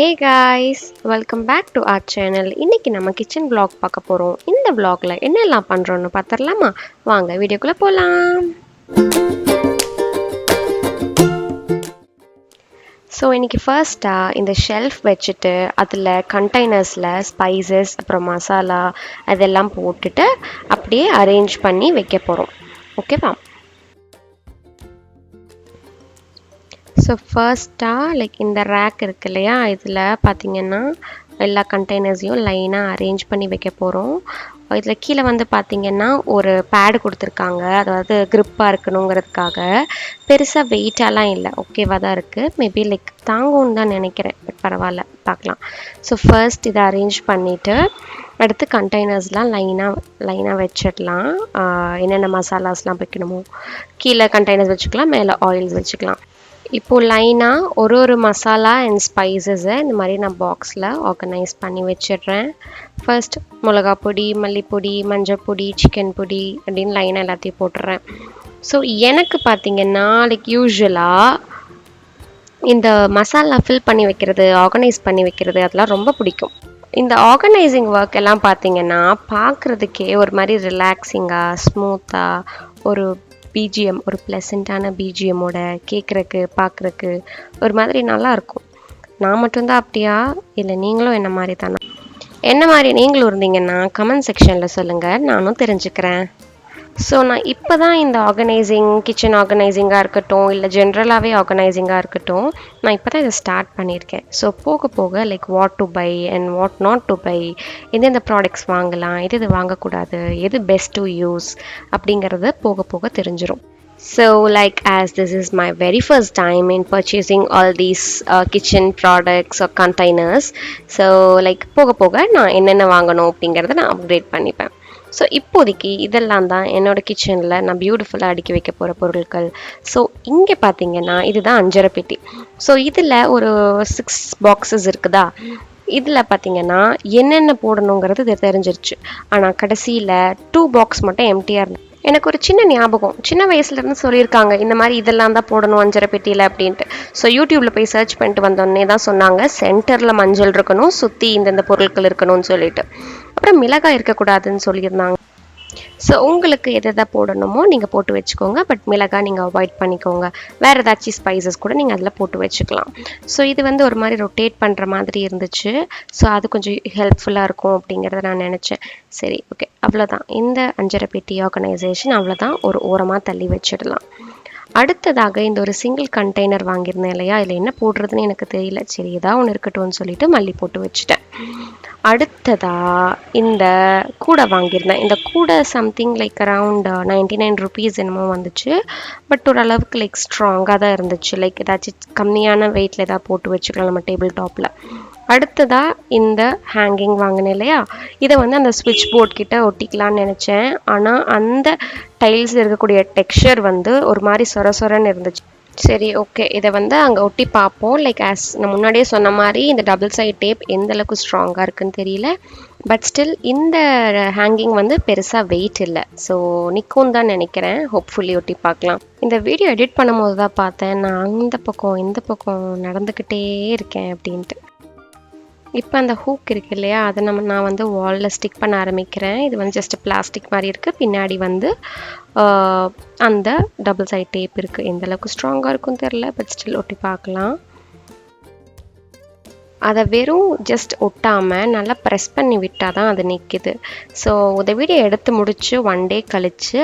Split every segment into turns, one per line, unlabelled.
Hey guys, welcome back to our channel. இன்னைக்கு நம்ம kitchen vlog பார்க்க போறோம். இந்த vlogல என்னெல்லாம் பண்றோம்னு பார்த்தறலாமா? வாங்க வீடியோக்குள்ள போலாம். ஸோ இன்னைக்கு ஃபர்ஸ்ட்டாக இந்த ஷெல்ஃப் வச்சுட்டு அதில் கண்டெய்னர்ஸில் ஸ்பைசஸ் அப்புறம் மசாலா அதெல்லாம் போட்டுட்டு அப்படியே அரேஞ்ச் பண்ணி வைக்க போகிறோம். ஓகேவா? ஸோ ஃபர்ஸ்ட்டாக லைக் இந்த ரேக் இருக்கு இல்லையா, இதில் பார்த்தீங்கன்னா எல்லா கண்டெய்னர்ஸையும் லைனாக அரேஞ்ச் பண்ணி வைக்க போகிறோம். இதில் கீழே வந்து பார்த்திங்கன்னா ஒரு பேடு கொடுத்துருக்காங்க, அதாவது க்ரிப்பாக இருக்கணுங்கிறதுக்காக. பெருசாக வெயிட்டாலாம் இல்லை, ஓகேவாக தான் இருக்குது. மேபி லைக் தாங்கும்னு தான் நினைக்கிறேன், பட் பரவாயில்ல, பார்க்கலாம். ஸோ ஃபர்ஸ்ட் இதை அரேஞ்ச் பண்ணிவிட்டு அடுத்து கண்டெய்னர்ஸ்லாம் லைனாக வச்சிடலாம். என்னென்ன மசாலாஸ்லாம் வைக்கணுமோ கீழே கண்டெய்னர்ஸ் வச்சுக்கலாம், மேலே ஆயில்ஸ் வச்சுக்கலாம். இப்போது லைனாக ஒரு மசாலா அண்ட் ஸ்பைசஸை இந்த மாதிரி நான் பாக்ஸில் ஆர்கனைஸ் பண்ணி வச்சிடுறேன். ஃபர்ஸ்ட் மிளகா பொடி, மல்லிப்பொடி, மஞ்சள் பொடி, சிக்கன் பொடி அப்படின்னு லைனாக எல்லாத்தையும் போட்டுடுறேன். ஸோ எனக்கு பார்த்திங்கன்னா லைக் யூஸ்வலாக இந்த மசாலா ஃபில் பண்ணி வைக்கிறது, ஆர்கனைஸ் பண்ணி வைக்கிறது அதெல்லாம் ரொம்ப பிடிக்கும். இந்த ஆர்கனைசிங் ஒர்க் எல்லாம் பார்த்திங்கன்னா பார்க்குறதுக்கே ஒரு மாதிரி ரிலாக்ஸிங்காக ஸ்மூத்தாக ஒரு பிஜிஎம், ஒரு ப்ளசண்ட்டான பிஜிஎம்மோட கேட்குறக்கு பார்க்குறக்கு ஒரு மாதிரி நல்லாயிருக்கும். நான் மட்டும்தான் அப்படியா, இல்லை நீங்களும் என்ன மாதிரி தானே? என்ன மாதிரி நீங்களும் இருந்தீங்கன்னா கமெண்ட் செக்ஷனில் சொல்லுங்கள், நானும் தெரிஞ்சுக்கிறேன். ஸோ நான் இப்போ தான் இந்த கிச்சன் ஆர்கனைசிங்காக இருக்கட்டும், இல்லை ஜென்ரலாகவே ஆர்கனைசிங்காக இருக்கட்டும், நான் இப்போ தான் இதை ஸ்டார்ட் பண்ணியிருக்கேன். ஸோ போக போக like what to buy and what not to buy, எந்தெந்த ப்ராடக்ட்ஸ் வாங்கலாம், எது வாங்கக்கூடாது, எது பெஸ்ட் டு யூஸ் அப்படிங்கிறது போக போக தெரிஞ்சிடும். So like as this is my very first time in purchasing all these kitchen products or containers, so like போக போக நான் என்னென்ன வாங்கணும் அப்படிங்கிறத நான் அப்கிரேட் பண்ணிப்பேன். ஸோ இப்போதைக்கு இதெல்லாம் தான் என்னோடய கிச்சனில் நான் பியூட்டிஃபுல்லாக அடுக்கி வைக்க போகிற பொருட்கள். ஸோ இங்கே பார்த்தீங்கன்னா இதுதான் அஞ்சரை பெட்டி. ஸோ இதில் ஒரு 6 பாக்ஸஸ் இருக்குதா. இதில் பார்த்தீங்கன்னா என்னென்ன போடணுங்கிறது இது தெரிஞ்சிருச்சு. ஆனால் கடைசியில் 2 பாக்ஸ் மட்டும் எம்டியாக இருந்தது. எனக்கு ஒரு சின்ன ஞாபகம், சின்ன வயசுலேருந்து சொல்லியிருக்காங்க இந்த மாதிரி இதெல்லாம் தான் போடணும் அஞ்சரை பெட்டியில் அப்படின்ட்டு. ஸோ யூடியூப்பில் போய் சர்ச் பண்ணிட்டு வந்தோடனே தான் சொன்னாங்க சென்டரில் மஞ்சள் இருக்கணும், சுற்றி இந்தந்த பொருட்கள் இருக்கணும்னு சொல்லிட்டு. அப்புறம் மிளகாய் இருக்கக்கூடாதுன்னு சொல்லியிருந்தாங்க. ஸோ உங்களுக்கு எதை போடணுமோ நீங்கள் போட்டு வச்சுக்கோங்க, பட் மிளகாய் நீங்கள் அவாய்ட் பண்ணிக்கோங்க. வேறு ஏதாச்சும் ஸ்பைசஸ் கூட நீங்கள் அதில் போட்டு வச்சுக்கலாம். ஸோ இது வந்து ஒரு மாதிரி ரொட்டேட் பண்ணுற மாதிரி இருந்துச்சு. ஸோ அது கொஞ்சம் ஹெல்ப்ஃபுல்லாக இருக்கும் அப்படிங்கிறத நான் நினச்சேன். சரி, ஓகே, அவ்வளோதான். இந்த அஞ்சரை பெட்டி ஆர்கனைசேஷன் அவ்வளோதான், ஒரு ஓரமாக தள்ளி வச்சிடலாம். அடுத்ததாக இந்த ஒரு சிங்கிள் கண்டெய்னர் வாங்கியிருந்தேன் இல்லையா, இதில் என்ன போடுறதுன்னு எனக்கு தெரியல. சரி, ஏதாவது ஒன்று இருக்கட்டும்னு சொல்லிட்டு மல்லி போட்டு வச்சுட்டேன். அடுத்ததாக இந்த கூடை வாங்கியிருந்தேன். இந்த கூடை சம்திங் லைக் அரவுண்ட் 99 ருபீஸ் என்னமோ வந்துச்சு. பட் ஓரளவுக்கு லைக் ஸ்ட்ராங்காக தான் இருந்துச்சு. லைக் ஏதாச்சும் கம்மியான வெயிட்டில் ஏதாவது போட்டு வச்சுக்கலாம் நம்ம டேபிள் டாப்பில். அடுத்ததாக இந்த ஹேங்கிங் வாங்கினேன் இல்லையா, இதை வந்து அந்த ஸ்விட்ச் போர்ட் கிட்ட ஒட்டிக்கலான்னு நினச்சேன். ஆனால் அந்த டைல்ஸ் இருக்கக்கூடிய டெக்ஸ்சர் வந்து ஒரு மாதிரி சொரன்னு இருந்துச்சு. சரி, ஓகே, இதை வந்து அங்கே ஒட்டி பார்ப்போம். லைக் ஆஸ் நான் முன்னாடியே சொன்ன மாதிரி இந்த டபுள் சைட் டேப் எந்த அளவுக்கு ஸ்ட்ராங்காக இருக்குன்னு தெரியல. பட் ஸ்டில் இந்த ஹேங்கிங் வந்து பெருசாக வெயிட் இல்லை, ஸோ நிற்கும் தான் நினைக்கிறேன். ஹோப்ஃபுல்லி ஒட்டி பார்க்கலாம். இந்த வீடியோ எடிட் பண்ணும்போது தான் பார்த்தேன், நான் அந்த பக்கம் இந்த பக்கம் நடந்துக்கிட்டே இருக்கேன் அப்படின்ட்டு. இப்போ அந்த ஹூக் இருக்குது இல்லையா, அதை நான் வந்து வாலில் ஸ்டிக் பண்ண ஆரம்பிக்கிறேன். இது வந்து ஜஸ்ட் பிளாஸ்டிக் மாதிரி இருக்குது. பின்னாடி வந்து அந்த டபுள் சைட் டேப் இருக்குது. எந்த அளவுக்கு ஸ்ட்ராங்காக இருக்குன்னு தெரில, பட் ஸ்டில் ஒட்டி பார்க்கலாம். அதை வெறும் ஜஸ்ட் ஒட்டாமல் நல்லா ப்ரெஸ் பண்ணி விட்டால் தான் அது நிற்கிது. ஸோ இந்த வீடியோ எடுத்து முடித்து 1 டே கழித்து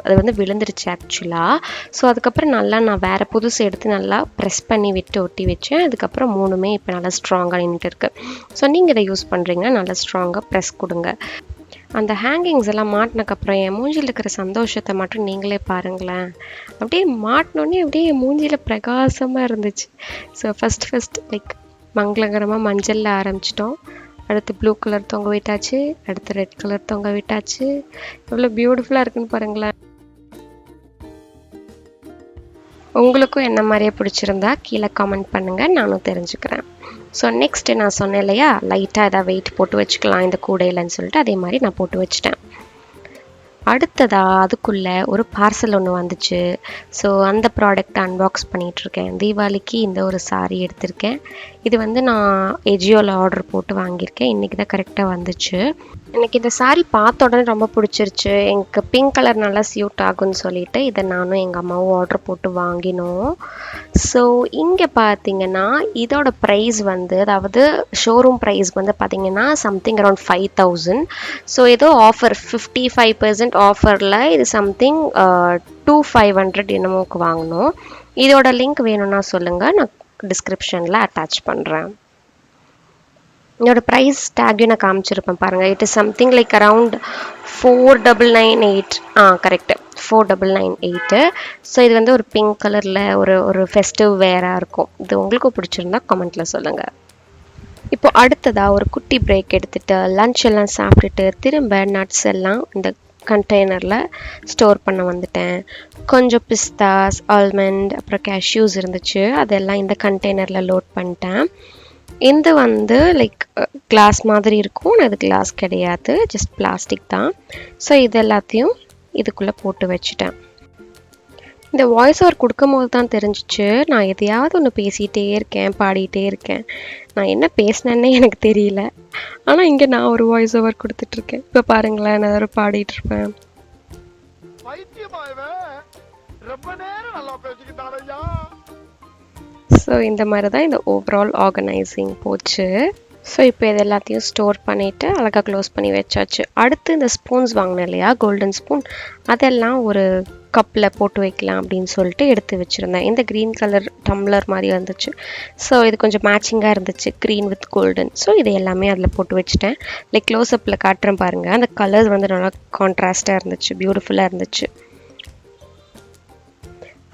அது வந்து விழுந்துருச்சு ஆக்சுவலாக. ஸோ அதுக்கப்புறம் நல்லா நான் வேறு புதுசு எடுத்து நல்லா ப்ரெஸ் பண்ணி விட்டு ஒட்டி வச்சேன். அதுக்கப்புறம் 3மே இப்போ நல்லா ஸ்ட்ராங்காக நின்றுட்டு இருக்கு. ஸோ நீங்கள் இதை யூஸ் பண்ணுறீங்கன்னா நல்லா ஸ்ட்ராங்காக ப்ரெஸ் கொடுங்க. அந்த ஹேங்கிங்ஸ் எல்லாம் மாட்டினக்கப்புறம் என் மூஞ்சியில் இருக்கிற சந்தோஷத்தை மட்டும் நீங்களே பாருங்களேன். அப்படியே மாட்டினோடனே அப்படியே மூஞ்சியில் பிரகாசமாக இருந்துச்சு. ஸோ ஃபஸ்ட் லைக் மங்களகரமாக மஞ்சளில் ஆரம்பிச்சிட்டோம். அடுத்து ப்ளூ கலர் தொங்க விட்டாச்சு, அடுத்து ரெட் கலர் தொங்க விட்டாச்சு. எவ்வளோ பியூட்டிஃபுல்லாக இருக்குன்னு பாருங்களேன். உங்களுக்கும் என்ன மாதிரியே பிடிச்சிருந்தா கீழே கமெண்ட் பண்ணுங்கள், நானும் தெரிஞ்சுக்கிறேன். ஸோ நெக்ஸ்ட்டு நான் சொன்னேன் இல்லையா, லைட்டாக எதாவது வெயிட் போட்டு வச்சுக்கலாம் இந்த கூடையிலன்னு சொல்லிட்டு, அதே மாதிரி நான் போட்டு வச்சுட்டேன். அடுத்ததா அதுக்குள்ள ஒரு பார்சல் ஒன்று வந்துச்சு. ஸோ அந்த ப்ராடக்ட் அன்பாக்ஸ் பண்ணிகிட்ருக்கேன். தீபாவளிக்கு இந்த ஒரு saree எடுத்திருக்கேன். இது வந்து நான் எஜியோவில் ஆர்டர் போட்டு வாங்கியிருக்கேன். இன்றைக்கி தான் கரெக்டாக வந்துச்சு. எனக்கு இந்த saree பார்த்த உடனே ரொம்ப பிடிச்சிருச்சு. எனக்கு பிங்க் கலர் நல்லா சியூட் ஆகும்னு சொல்லிட்டு இதை நானும் எங்கள் அம்மாவும் ஆர்டர் போட்டு வாங்கினோம். ஸோ இங்கே பார்த்தீங்கன்னா இதோட ப்ரைஸ் வந்து, அதாவது ஷோரூம் ப்ரைஸ் வந்து பார்த்தீங்கன்னா சம்திங் அரௌண்ட் 5000. ஸோ ஏதோ ஆஃபர் 55% ஆஃபரில் இது சம்திங் 2500 என்னமோக்கு வாங்கினோம். இதோட லிங்க் வேணும்னா சொல்லுங்கள், நான் டிஸ்கிரிப்ஷனில் அட்டாச் பண்ணுறேன். இதோட ப்ரைஸ் டேக்கையும் நான் காமிச்சிருப்பேன் பாருங்கள். It is something like around 4998. Correct, 4998. So இது வந்து ஒரு பிங்க் கலரில் ஒரு ஃபெஸ்டிவ் வேராக இருக்கும். இது உங்களுக்கு பிடிச்சிருந்தா கமெண்ட்டில் சொல்லுங்கள். இப்போ அடுத்ததாக ஒரு குட்டி பிரேக் எடுத்துகிட்டு லன்ச் எல்லாம் சாப்பிட்டுட்டு திரும்ப நட்ஸ் எல்லாம் இந்த கண்டெய்னரில் ஸ்டோர் பண்ண வந்துட்டேன். கொஞ்சம் பிஸ்தாஸ், ஆல்மண்ட், அப்புறம் கேஷ்யூஸ் இருந்துச்சு. அதெல்லாம் இந்த கண்டெய்னரில் லோட் பண்ணிட்டேன். இது வந்து லைக் கிளாஸ் மாதிரி இருக்கும். அது கிளாஸ் கிடையாது, ஜஸ்ட் பிளாஸ்டிக் தான். ஸோ இது எல்லாத்தையும் இதுக்குள்ளே போட்டு வச்சுட்டேன். இந்த வாய்ஸ் ஓவர் கொடுக்கும் போது தான் தெரிஞ்சிச்சு நான் எதையாவது ஒன்று பேசிகிட்டே இருக்கேன், பாடிட்டே இருக்கேன். நான் என்ன பேசினேன்னே எனக்கு தெரியல. ஆனால் இங்கே நான் ஒரு வாய்ஸ் ஓவர் கொடுத்துட்ருக்கேன். இப்போ பாருங்களேன், நான் ஒரு பாடிட்டுருப்பேன். ஸோ இந்த மாதிரி தான் இந்த ஓவரால் ஆர்கனைசிங் போச்சு. ஸோ இப்போ இது எல்லாத்தையும் ஸ்டோர் பண்ணிவிட்டு அழகாக க்ளோஸ் பண்ணி வச்சாச்சு. அடுத்து இந்த ஸ்பூன்ஸ் வாங்கினேன் இல்லையா, கோல்டன் ஸ்பூன், அதெல்லாம் ஒரு கப்பில் போட்டு வைக்கலாம் அப்படின்னு சொல்லிட்டு எடுத்து வச்சுருந்தேன். இந்த க்ரீன் கலர் டம்ளர் மாதிரி வந்துச்சு. ஸோ இது கொஞ்சம் மேட்சிங்காக இருந்துச்சு, க்ரீன் வித் கோல்டன். ஸோ இது எல்லாமே அதில் போட்டு வச்சுட்டேன். லைக் க்ளோஸ்அப்பில் காட்டுறேன் பாருங்கள். அந்த கலர்ஸ் வந்து நல்லா கான்ட்ராஸ்டாக இருந்துச்சு, பியூட்டிஃபுல்லாக இருந்துச்சு.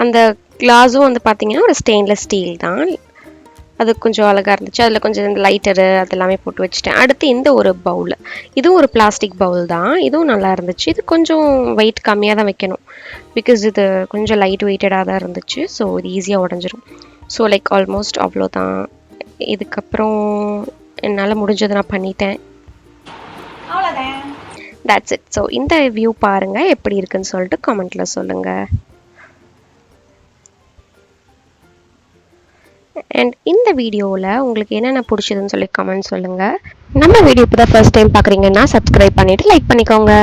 அந்த கிளாஸும் வந்து பார்த்திங்கன்னா ஒரு ஸ்டெயின்லெஸ் ஸ்டீல் தான். அது கொஞ்சம் அழகாக இருந்துச்சு. அதில் கொஞ்சம் இந்த லைட்டரு அதெல்லாமே போட்டு வச்சுட்டேன். அடுத்து இந்த ஒரு பவுல், இதுவும் ஒரு பிளாஸ்டிக் பவுல் தான். இதுவும் நல்லா இருந்துச்சு. இது கொஞ்சம் வெயிட் கம்மியாக தான் வைக்கணும், பிகாஸ் இது கொஞ்சம் லைட் வெயிட்டடாக தான் இருந்துச்சு. ஸோ இது ஈஸியாக உடஞ்சிரும். ஸோ லைக் ஆல்மோஸ்ட் அவ்வளோதான். இதுக்கப்புறம் என்னால் முடிஞ்சதை நான் பண்ணிட்டேன். That's it. ஸோ இந்த வியூ பாருங்கள், எப்படி இருக்குன்னு சொல்லிட்டு கமெண்ட்டில் சொல்லுங்கள். அண்ட் இந்த வீடியோவில் உங்களுக்கு என்னென்ன பிடிச்சதுன்னு சொல்லி கமெண்ட் சொல்லுங்கள். நம்ம வீடியோ இப்போ தான் ஃபர்ஸ்ட் டைம் பார்க்குறீங்கன்னா சப்ஸ்கிரைப் பண்ணிவிட்டு லைக் பண்ணிக்கோங்க.